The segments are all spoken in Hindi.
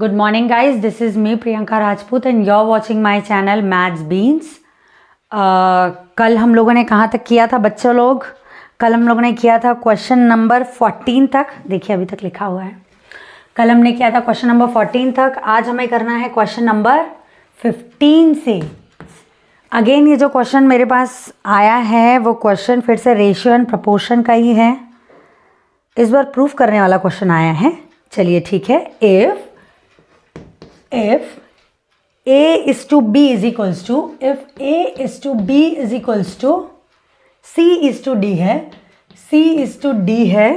Good morning guys, this is me Priyanka Rajput and you're watching my channel Maths Beans। कल हम लोगों ने कहाँ तक किया था बच्चों लोग? कल हम लोगों ने किया था क्वेश्चन नंबर 14 तक। देखिए अभी तक लिखा हुआ है। कल हमने किया था क्वेश्चन नंबर 14 तक। आज हमें करना है क्वेश्चन नंबर 15 से। अगेन ये जो क्वेश्चन मेरे पास आया है वो क्वेश्चन फिर से रेशियो एंड प्रपोर्शन का ही है। इस बार प्रूफ करने वाला क्वेश्चन आया है। चलिए ठीक है। if a is to b is equals to c is to d है, c is to d है,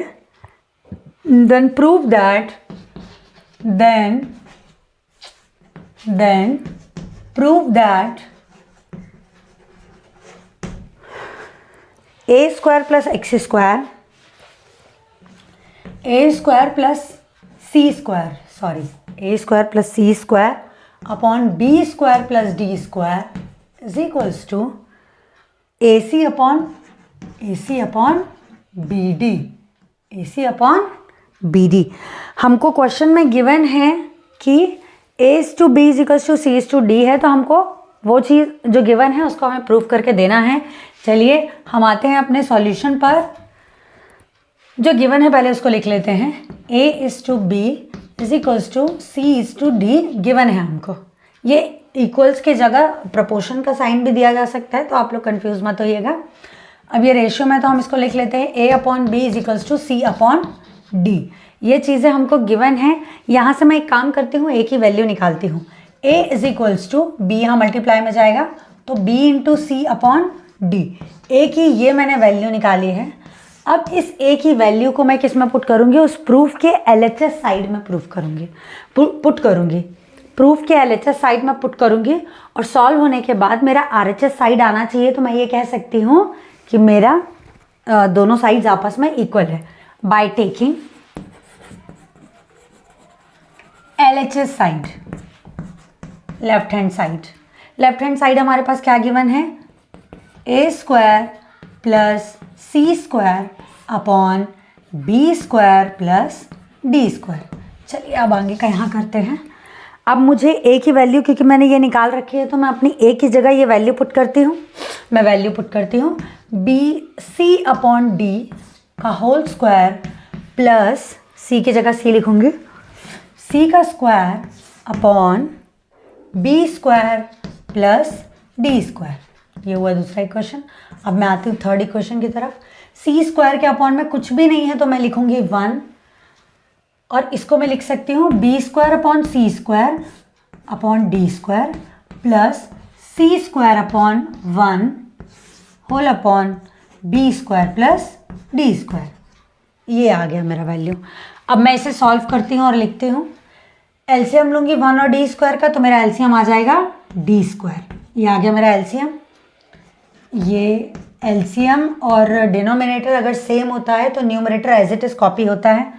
then prove that a square plus x square, a square plus c square, a square plus c square upon b square plus d square is equals to ac upon bd। हमको क्वेश्चन में गिवन है कि a is to b is equals to c is to d है, तो हमको वो चीज़ जो गिवन है उसको हमें प्रूफ करके देना है। चलिए हम आते हैं अपने सॉल्यूशन पर। जो गिवन है पहले उसको लिख लेते हैं। a is to b is equals to C is to D given है हमको। ये इक्वल्स की जगह प्रपोर्शन का साइन भी दिया जा सकता है, तो आप लोग कंफ्यूज मत होइएगा। अब ये रेशियो में तो हम इसको लिख लेते हैं a upon B is equals to C upon D. ये चीज़ें हमको गिवन है। यहाँ से मैं एक काम करती हूँ, a की वैल्यू निकालती हूँ। a is equals to B, यहाँ मल्टीप्लाई में जाएगा तो b into C upon D. a की ये मैंने वैल्यू निकाली है। अब इस a की वैल्यू को मैं किस में पुट करूंगी? उस प्रूफ के LHS साइड में पुट करूंगी। प्रूफ के LHS साइड में पुट करूंगी और सॉल्व होने के बाद मेरा RHS साइड आना चाहिए। तो मैं ये कह सकती हूँ कि मेरा दोनों साइड्स आपस में इक्वल है by taking LHS side, left hand side हमारे पास क्या गिवन है? a square plus C square upon B square plus D square. चलिए अब आगे का यहाँ करते हैं। अब मुझे a की वैल्यू, क्योंकि मैंने ये निकाल रखी है, तो मैं अपनी a की जगह ये वैल्यू पुट करती हूँ। बी सी अपॉन डी का होल स्क्वायर प्लस c की जगह c लिखूँगी, c का square upon B square plus D square. ये हुआ दूसरा इक्वेशन। अब मैं आती हूँ थर्ड इक्वेशन की तरफ। सी स्क्वायर के अपॉन में कुछ भी नहीं है तो मैं लिखूंगी 1, और इसको मैं लिख सकती हूँ B square upon C square upon D square plus C square upon 1 whole upon B square plus D square. ये आ गया मेरा वैल्यू। अब मैं इसे सॉल्व करती हूँ और लिखती हूँ। एलसीएम लूँगी 1 और डी स्क्वायर का, तो मेरा एलसीएम आ जाएगा डी स्क्वायर। ये आ गया मेरा एलसीएम। ये एलसीएम और डिनोमिनेटर अगर सेम होता है तो numerator as it is copy होता है।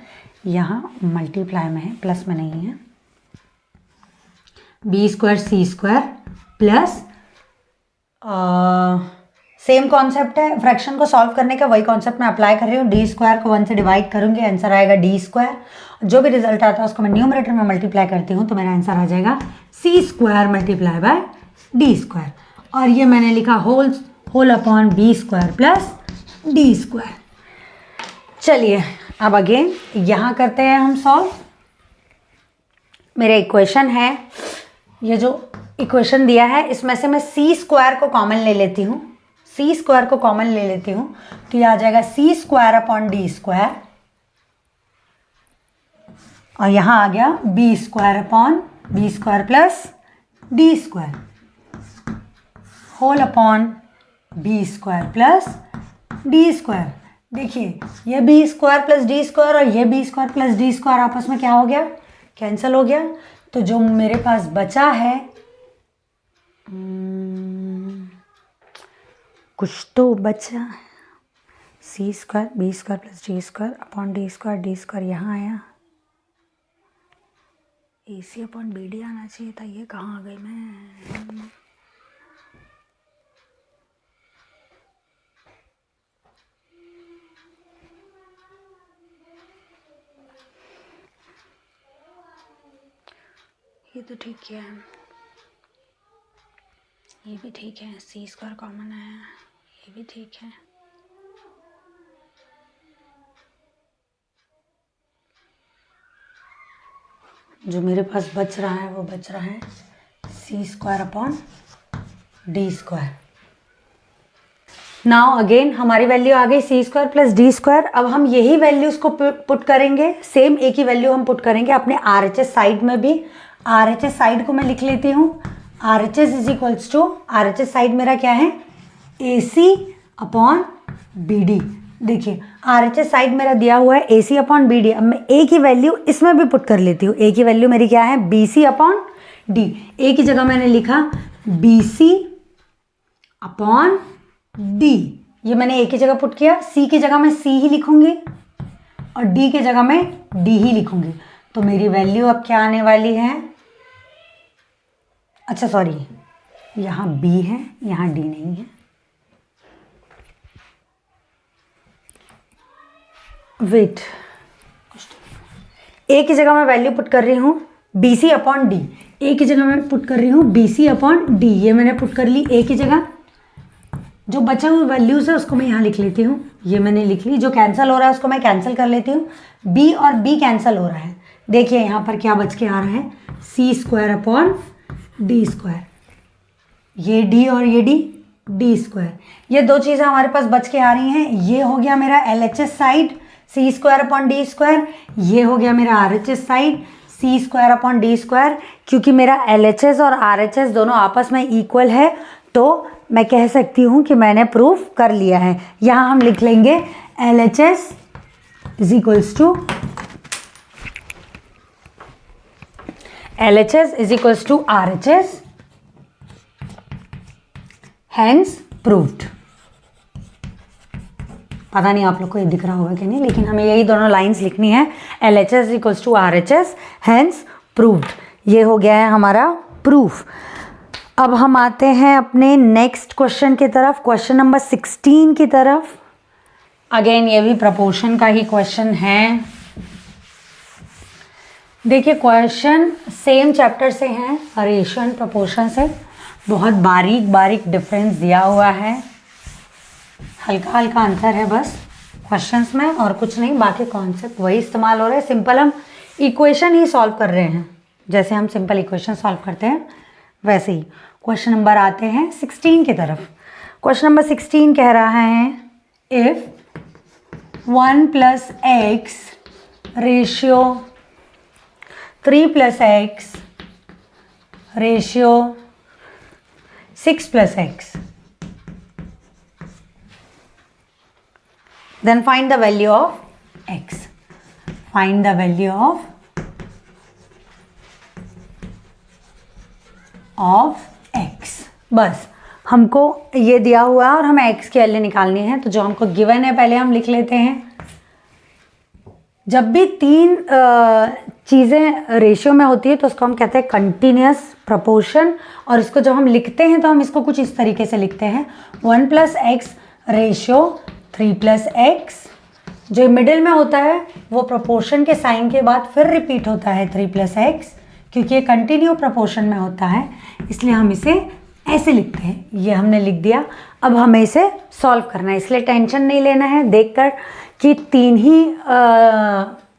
यहाँ मल्टीप्लाई में है, प्लस में नहीं है। बी स्क्वायर सी स्क्वायर प्लस सेम कॉन्सेप्ट है, फ्रैक्शन को सॉल्व करने का वही कॉन्सेप्ट मैं अप्लाई कर रही हूँ। डी स्क्वायर को 1 से डिवाइड करूँगी, आंसर आएगा डी स्क्वायर। जो भी रिजल्ट आता है उसको मैं न्यूमरेटर में मल्टीप्लाई करती हूँ, तो मेरा आंसर आ जाएगा C square multiply by D square. और ये मैंने लिखा whole upon B square plus D square. चलिए अब अगेन यहाँ करते हैं हम सॉल्व। मेरा इक्वेशन है, ये जो इक्वेशन दिया है इसमें से मैं सी स्क्वायर को कॉमन ले लेती हूँ। तो ये आ जाएगा C square upon D square, और यहाँ आ गया B square upon B square plus D square whole upon B square plus D square. देखिए ये B square plus D square और ये B square plus D square आपस में क्या हो गया? कैंसिल हो गया। तो जो मेरे पास बचा है, कुछ तो बचा है, C square B square plus D square upon D square यहाँ आया। A C upon B D आना चाहिए था, ये कहाँ आ गई मैं? ये तो ठीक है, ये भी ठीक है, सी स्क्वायर कॉमन है, ये भी ठीक है। जो मेरे पास बच रहा है वो बच रहा है C square upon D square. Now again हमारी वैल्यू आ गई C square plus D square. अब हम यही वैल्यूज को पुट करेंगे, सेम एक ही वैल्यू हम पुट करेंगे अपने RHS साइड में भी। RHS साइड को मैं लिख लेती हूँ, RHS is equals to, RHS side मेरा क्या है, AC अपॉन BD। देखिए RHS साइड मेरा दिया हुआ है AC अपॉन BD। अब मैं A की वैल्यू इसमें भी पुट कर लेती हूँ। A की वैल्यू मेरी क्या है, BC अपॉन D। A की जगह मैंने लिखा BC अपॉन D, ये मैंने A की जगह पुट किया। C की जगह मैं C ही लिखूंगी और D की जगह मैं D ही लिखूंगी। तो मेरी वैल्यू अब क्या आने वाली है, अच्छा सॉरी, यहाँ B है यहाँ D नहीं है, वेट, A की जगह मैं वैल्यू पुट कर रही हूँ BC अपॉन D। A की जगह मैं पुट कर रही हूँ BC अपॉन D, ये मैंने पुट कर ली A की जगह। जो बचा हुआ वैल्यूज है उसको मैं यहाँ लिख लेती हूँ, ये मैंने लिख ली। जो कैंसिल हो रहा है उसको मैं कैंसिल कर लेती हूँ, B और B कैंसिल हो रहा है। देखिए यहाँ पर क्या बच के आ रहा है, C square upon D square, ये D और ये D स्क्वायर, ये दो चीज़ें हमारे पास बच के आ रही हैं। ये हो गया मेरा LHS साइड सी स्क्वायर अपॉन डी स्क्वायर, ये हो गया मेरा RHS साइड सी स्क्वायर अपॉन डी स्क्वायर। क्योंकि मेरा LHS और RHS दोनों आपस में इक्वल है तो मैं कह सकती हूँ कि मैंने प्रूफ कर लिया है। यहाँ हम लिख लेंगे LHS is equals to RHS, hence proved. पता नहीं आप लोग को ये दिख रहा होगा कि नहीं, लेकिन हमें यही दोनों लाइंस लिखनी है, LHS equals to RHS, hence proved. ये हो गया है हमारा प्रूफ। अब हम आते हैं अपने नेक्स्ट क्वेश्चन की तरफ, क्वेश्चन नंबर 16 की तरफ। अगेन ये भी प्रपोर्शन का ही क्वेश्चन है। देखिए क्वेश्चन सेम चैप्टर से है, रेशियो एंड प्रपोर्शन से। बहुत बारीक बारीक डिफरेंस दिया हुआ है, हल्का हल्का अंतर है बस क्वेश्चंस में और कुछ नहीं, बाकी कॉन्सेप्ट वही इस्तेमाल हो रहे हैं। सिंपल हम इक्वेशन ही सॉल्व कर रहे हैं, जैसे हम सिंपल इक्वेशन सॉल्व करते हैं वैसे ही। क्वेश्चन नंबर आते हैं 16 की तरफ। क्वेश्चन नंबर 16 कह रहा है if 1 + x ratio 3 + x ratio 6 + x, then find the value of x. Find the value of x। बस हमको ये दिया हुआ है और हमें x की वैल्यू निकालनी है। तो जो हमको गिवन है पहले हम लिख लेते हैं। जब भी तीन चीज़ें रेशियो में होती है तो उसको हम कहते हैं कंटिन्यूस प्रोपोर्शन। और इसको जब हम लिखते हैं तो हम इसको कुछ इस तरीके से लिखते हैं 1 + x रेशियो 3 + x। जो मिडिल में होता है वो प्रोपोर्शन के साइन के बाद फिर रिपीट होता है 3 + x, क्योंकि ये कंटिन्यू प्रोपोर्शन में होता है इसलिए हम इसे ऐसे लिखते हैं। ये हमने लिख दिया। अब हमें इसे सॉल्व करना है, इसलिए टेंशन नहीं लेना है देखकर कि 3 ही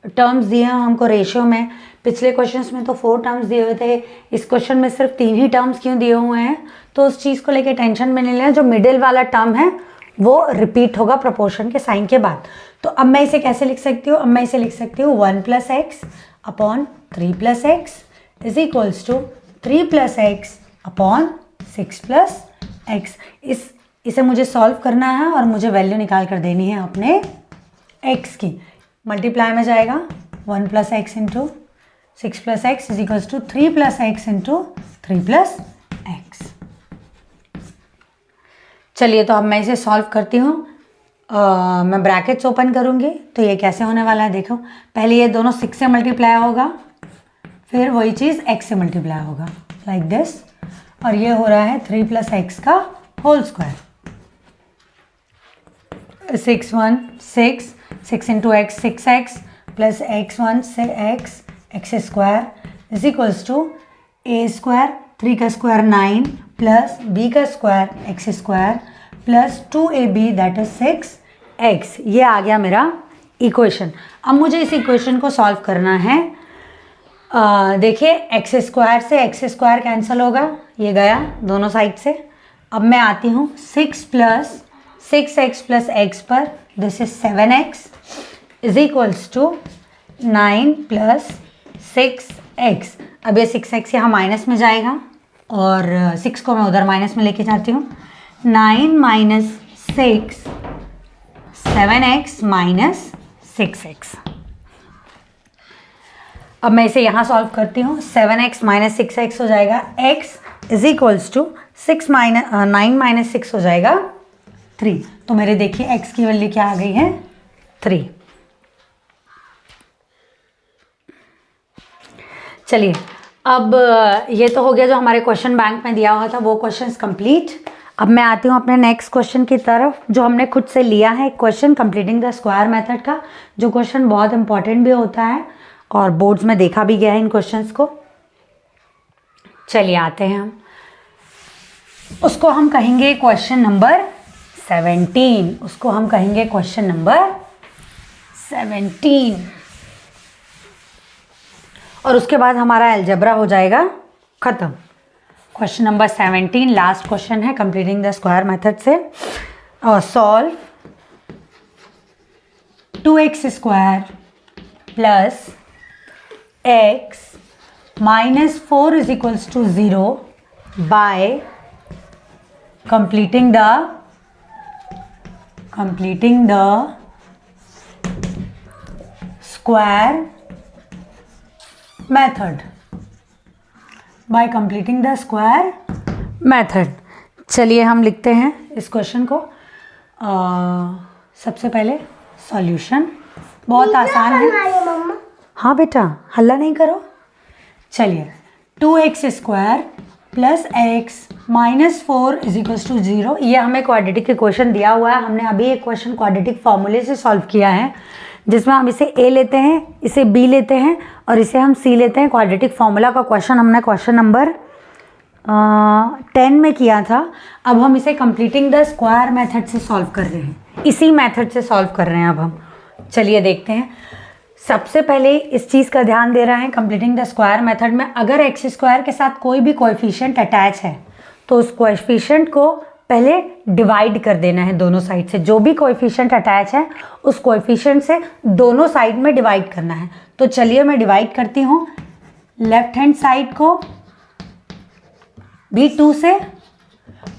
टर्म्स दिए हैं हमको रेशियो में। पिछले क्वेश्चंस में तो 4 टर्म्स दिए हुए थे, इस क्वेश्चन में सिर्फ 3 ही टर्म्स क्यों दिए हुए हैं, तो उस चीज़ को लेके टेंशन में नहीं लेना। जो मिडिल वाला टर्म है वो रिपीट होगा प्रोपोर्शन के साइन के बाद। तो अब मैं इसे कैसे लिख सकती हूँ, अब मैं इसे लिख सकती हूँ 1 + x upon 3 + x is equals to 3 + x upon 6 + x। इसे मुझे सॉल्व करना है और मुझे वैल्यू निकाल कर देनी है अपने x की। मल्टीप्लाई में जाएगा 1 + x into 6 + x is equals to 3 + x into 3 + x। चलिए तो अब मैं इसे सॉल्व करती हूँ। मैं ब्रैकेट्स ओपन करूँगी तो ये कैसे होने वाला है देखो। पहले ये दोनों 6 से मल्टीप्लाई होगा, फिर वही चीज़ x से मल्टीप्लाई होगा लाइक दिस, और ये हो रहा है 3 + x का whole square. 6 × 1 6, 6 into x 6x plus x1 से x square is equals to a square 3 का स्क्वायर 9 प्लस बी का square x square plus 2ab that is 6x। ये आ गया मेरा इक्वेशन। अब मुझे इस इक्वेशन को सॉल्व करना है। देखिए एक्स स्क्वायर से एक्स स्क्वायर कैंसिल होगा, ये गया दोनों साइड से। अब मैं आती हूँ 6 प्लस 6x प्लस x पर, this is 7x is equals to 9 plus 6x। अब ये 6x यहाँ माइनस में जाएगा और 6 को मैं उधर माइनस में लेके जाती हूँ। 9 माइनस 6 7x माइनस 6x। अब मैं इसे यहाँ सॉल्व करती हूँ। 7x माइनस 6x हो जाएगा, x is equals to 9 minus 6 हो जाएगा 3। तो मेरे देखिए x की वैल्यू क्या आ गई है 3। चलिए अब ये तो हो गया जो हमारे क्वेश्चन बैंक में दिया हुआ था, वो क्वेश्चंस कंप्लीट। अब मैं आती हूँ अपने नेक्स्ट क्वेश्चन की तरफ, जो हमने खुद से लिया है question completing the square method का, जो क्वेश्चन बहुत इंपॉर्टेंट भी होता है और बोर्ड्स में देखा भी गया है इन क्वेश्चंस को। चलिए आते हैं हम, उसको हम कहेंगे क्वेश्चन नंबर 17। उसको हम कहेंगे क्वेश्चन नंबर 17 और उसके बाद हमारा अलजेब्रा हो जाएगा खत्म। क्वेश्चन नंबर 17 लास्ट क्वेश्चन है कंप्लीटिंग द स्क्वायर मेथड से। Solve 2x square plus x minus 4 is equals to 0 by completing the square method, by completing the square method। चलिए हम लिखते हैं इस क्वेश्चन को। सबसे पहले सॉल्यूशन बहुत आसान है। हाँ बेटा हल्ला नहीं करो। चलिए 2x square plus x minus 4 is equals to 0। ये हमें क्वाड्रेटिक इक्वेशन दिया हुआ है। हमने अभी एक क्वेश्चन क्वाड्रेटिक फॉर्मूले से सॉल्व किया है, जिसमें हम इसे a लेते हैं, इसे b लेते हैं और इसे हम c लेते हैं। क्वाड्रेटिक फार्मूला का क्वेश्चन हमने क्वेश्चन नंबर 10 में किया था। अब हम इसे कंप्लीटिंग द स्क्वायर मेथड से सॉल्व कर रहे हैं, इसी मेथड से सॉल्व कर रहे हैं अब हम। चलिए देखते हैं। सबसे पहले इस चीज़ का ध्यान दे रहा है कंप्लीटिंग द स्क्वायर मेथड में, अगर एक्स स्क्वायर के साथ कोई भी कोएफिशिएंट अटैच है तो उस कोएफिशिएंट को पहले डिवाइड कर देना है दोनों साइड से। जो भी कोएफिशिएंट अटैच है उस कोएफिशिएंट से दोनों साइड में डिवाइड करना है। तो चलिए मैं डिवाइड करती हूँ। लेफ्ट हैंड साइड को भी 2 से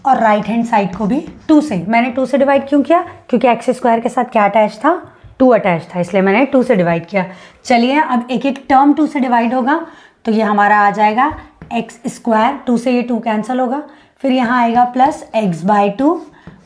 और राइट हैंड साइड को भी 2 से। मैंने 2 से डिवाइड क्यों किया? क्योंकि एक्स स्क्वायर के साथ क्या अटैच था? 2 अटैच था, इसलिए मैंने 2 से डिवाइड किया। चलिए अब एक एक टर्म 2 से डिवाइड होगा तो ये हमारा आ जाएगा एक्स स्क्वायर, 2 से ये 2 कैंसिल होगा, फिर यहाँ आएगा प्लस एक्स बाई 2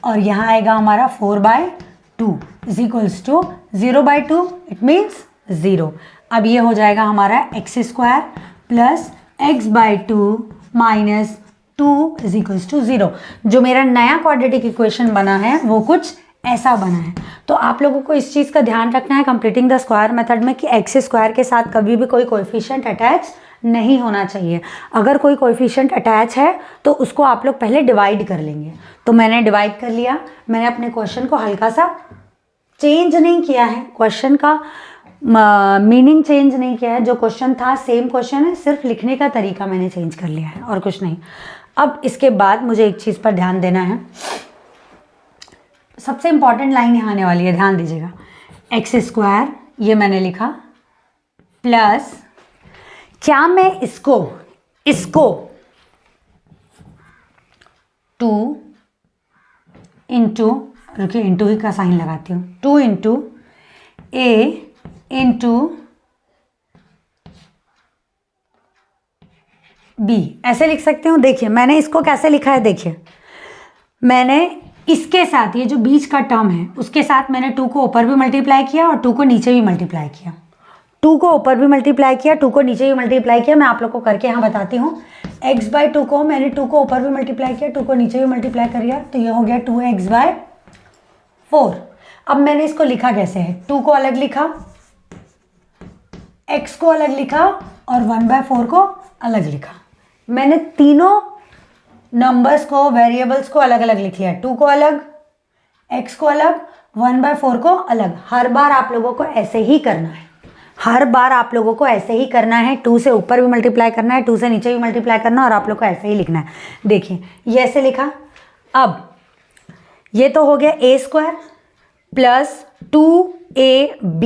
और यहाँ आएगा हमारा 4/2 is equals to 0/2, it means 0। अब ये हो जाएगा हमारा x square plus x by 2 minus 2 is equals to 0। जो मेरा नया क्वाड्रेटिक इक्वेशन बना है वो कुछ ऐसा बना है। तो आप लोगों को इस चीज़ का ध्यान रखना है कंप्लीटिंग द स्क्वायर मेथड में कि एक्स स्क्वायर के साथ कभी भी कोई कोएफिशिएंट अटैच नहीं होना चाहिए। अगर कोई कोएफिशिएंट अटैच है तो उसको आप लोग पहले डिवाइड कर लेंगे। तो मैंने डिवाइड कर लिया। मैंने अपने क्वेश्चन को हल्का सा चेंज नहीं किया है, क्वेश्चन का मीनिंग चेंज नहीं किया है। जो क्वेश्चन था सेम क्वेश्चन है, सिर्फ लिखने का तरीका मैंने चेंज कर लिया है और कुछ नहीं। अब इसके बाद मुझे एक चीज़ पर ध्यान देना है। सबसे इंपॉर्टेंट लाइन यहाँ आने वाली है, ध्यान दीजिएगा। एक्स स्क्वायर ये मैंने लिखा प्लस, क्या मैं इसको 2 इंटू, रुकिए इंटू ही का साइन लगाती हूँ, 2 इंटू ए इंटू बी ऐसे लिख सकते हो। देखिए मैंने इसको कैसे लिखा है, देखिए मैंने इसके साथ ये जो बीच का टर्म है उसके साथ मैंने 2 को ऊपर भी मल्टीप्लाई किया और 2 को नीचे भी मल्टीप्लाई किया। 2 को ऊपर भी मल्टीप्लाई किया, 2 को नीचे भी मल्टीप्लाई किया। मैं आप लोग को करके यहाँ बताती हूँ। x/2 को मैंने 2 को ऊपर भी मल्टीप्लाई किया, 2 को नीचे भी मल्टीप्लाई कर दिया, तो ये हो गया 2x/4। अब मैंने इसको लिखा कैसे है, 2 को अलग लिखा, x को अलग लिखा और 1/4 को अलग लिखा। मैंने तीनों नंबर्स को, वेरिएबल्स को अलग अलग लिख लिया, 2 को अलग, x को अलग, 1/4 को अलग। हर बार आप लोगों को ऐसे ही करना है, हर बार आप लोगों को ऐसे ही करना है। 2 से ऊपर भी मल्टीप्लाई करना है, 2 से नीचे भी मल्टीप्लाई करना है, और आप लोग को ऐसे ही लिखना है। देखिए ये ऐसे लिखा। अब ये तो हो गया a² प्लस 2ab।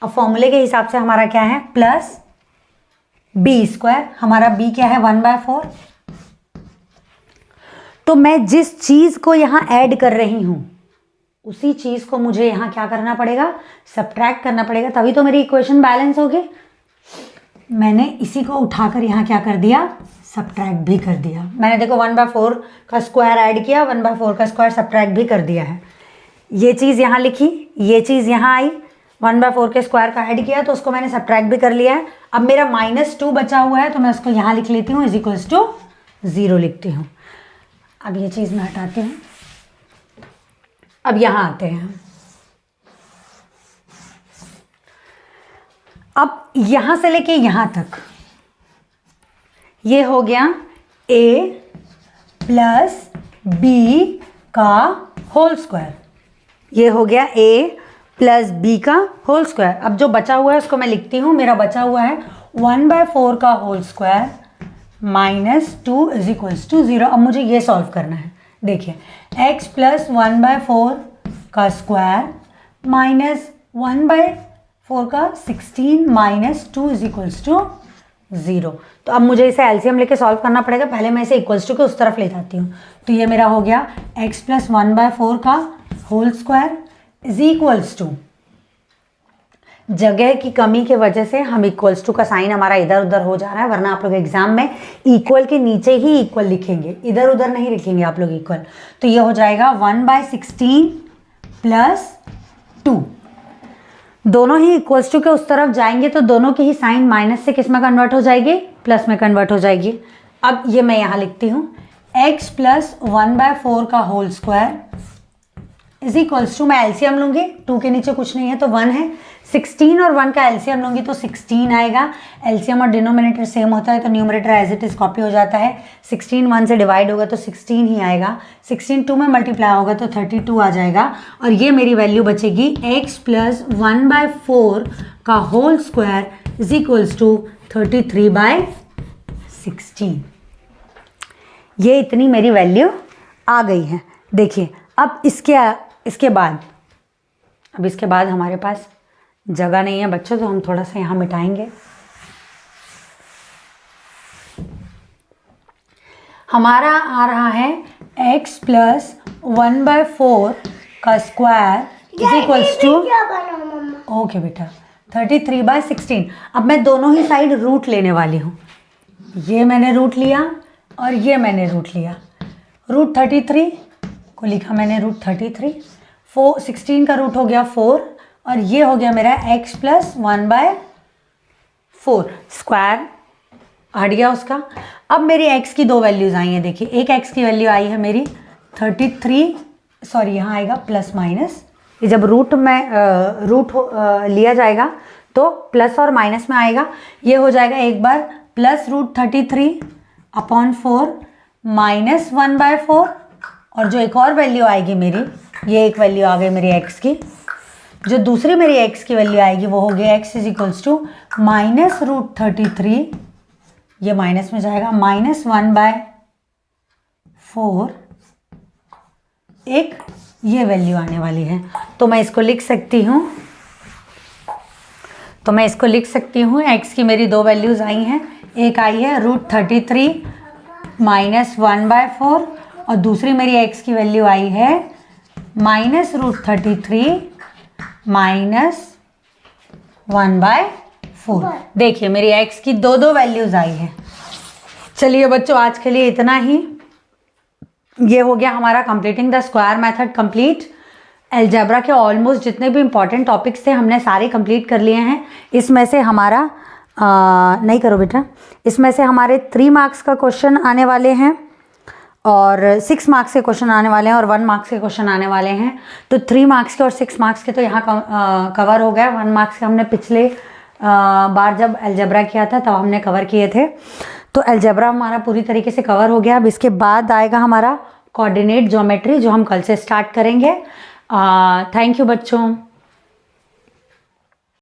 अब फॉर्मूले के हिसाब से हमारा क्या है, प्लस b²। हमारा b क्या है, 1/4। तो मैं जिस चीज को यहां ऐड कर रही हूं उसी चीज को मुझे यहां क्या करना पड़ेगा, सब्ट्रैक्ट करना पड़ेगा, तभी तो मेरी इक्वेशन बैलेंस होगी। मैंने इसी को उठाकर यहां क्या कर दिया, सब्ट्रैक्ट भी कर दिया। मैंने देखो 1/4 का स्क्वायर ऐड किया, 1/4 का स्क्वायर सब्ट्रैक्ट भी कर दिया है। ये चीज़ यहाँ लिखी, ये चीज़ यहाँ आई, 1/4 के स्क्वायर का ऐड किया तो उसको मैंने सब्ट्रैक्ट भी कर लिया है। अब मेरा -2 बचा हुआ है तो मैं उसको यहाँ लिख लेती हूँ, = 0 लिखती हूँ। अब ये चीज़ मैं हटाती हूँ। अब यहाँ आते हैं। अब यहाँ से लेके यहाँ तक ये हो गया a प्लस b का होल स्क्वायर। ये हो गया a प्लस b का होल स्क्वायर। अब जो बचा हुआ है उसको मैं लिखती हूँ। मेरा बचा हुआ है 1/4 का होल स्क्वायर -2 = 0। अब मुझे ये सॉल्व करना है। देखिए x प्लस 1/4 का स्क्वायर माइनस 1/4 का 16 -2 = 0। तो अब मुझे इसे एलसीएम लेके सॉल्व करना पड़ेगा। पहले मैं इसे इक्वल्स टू के उस तरफ ले जाती हूँ। तो ये मेरा हो गया x प्लस 1/4 का होल स्क्वायर = जगह की कमी के वजह से हम = का साइन हमारा इधर उधर हो जा रहा है, वरना आप लोग एग्जाम में इक्वल के नीचे ही इक्वल लिखेंगे, इधर उधर नहीं लिखेंगे आप लोग इक्वल। तो ये हो जाएगा 1/16 प्लस 2। दोनों ही = के उस तरफ जाएंगे तो दोनों की ही साइन माइनस से किस में कन्वर्ट हो जाएगी, प्लस में कन्वर्ट हो जाएगी। अब ये मैं यहाँ लिखती हूँ x प्लस 1/4 का होल स्क्वायर = मैं एलसीएम लूँगी, 2 के नीचे कुछ नहीं है तो 1 है। 16 और 1 का एलसीएम लूँगी तो 16 आएगा। एलसीएम और डिनोमिनेटर सेम होता है तो numerator as it is copy हो जाता है। 16 1 से डिवाइड होगा तो 16 ही आएगा। 16 2 में मल्टीप्लाई होगा तो 32 आ जाएगा। और ये मेरी वैल्यू बचेगी x प्लस 1/4 का होल स्क्वायर = 33/16। ये इतनी मेरी वैल्यू आ गई है। देखिए अब इसके बाद हमारे पास जगह नहीं है बच्चों, तो हम थोड़ा सा यहाँ मिटाएंगे। हमारा आ रहा है x प्लस 1/4 का स्क्वायर = ओके बेटा 33/16। अब मैं दोनों ही साइड रूट लेने वाली हूँ। ये मैंने रूट लिया और ये मैंने रूट लिया। √33 को लिखा मैंने √33। 16 का रूट हो गया 4 और ये हो गया मेरा x प्लस 1/4 स्क्वायर हट गया उसका। अब मेरी x की 2 वैल्यूज़ आई हैं। देखिए एक x की वैल्यू आई है मेरी 33, सॉरी यहाँ आएगा प्लस माइनस। ये जब रूट लिया जाएगा तो प्लस और माइनस में आएगा। ये हो जाएगा एक बार प्लस √33/4 माइनस 1/4 और जो एक और वैल्यू आएगी मेरी, ये एक वैल्यू आ गई मेरी x की। जो दूसरी मेरी x की वैल्यू आएगी वो हो गया x = माइनस √33, ये माइनस में जाएगा, माइनस 1/4 एक ये वैल्यू आने वाली है। तो मैं इसको लिख सकती हूँ, x की मेरी 2 वैल्यूज़ आई हैं। एक आई है √33 माइनस 1/4 और दूसरी मेरी x की वैल्यू आई है माइनस √33 माइनस 1/4। देखिए मेरी x की 2 वैल्यूज़ आई है। चलिए बच्चों आज के लिए इतना ही। ये हो गया हमारा completing the square method complete. Algebra के ऑलमोस्ट जितने भी इंपॉर्टेंट टॉपिक्स थे हमने सारे कंप्लीट कर लिए हैं। इसमें से हमारा नहीं करो बेटा, इसमें से हमारे 3 मार्क्स का क्वेश्चन आने वाले हैं और 6 मार्क्स के क्वेश्चन आने वाले हैं और 1 मार्क्स के क्वेश्चन आने वाले हैं। तो 3 मार्क्स के और 6 मार्क्स के तो यहाँ कवर हो गया। 1 मार्क्स के हमने पिछले बार जब अलजेब्रा किया था तब हमने कवर किए थे। तो अलजेब्रा हमारा पूरी तरीके से कवर हो गया। अब इसके बाद आएगा हमारा कोऑर्डिनेट ज्योमेट्री, जो हम कल से स्टार्ट करेंगे। थैंक यू बच्चों।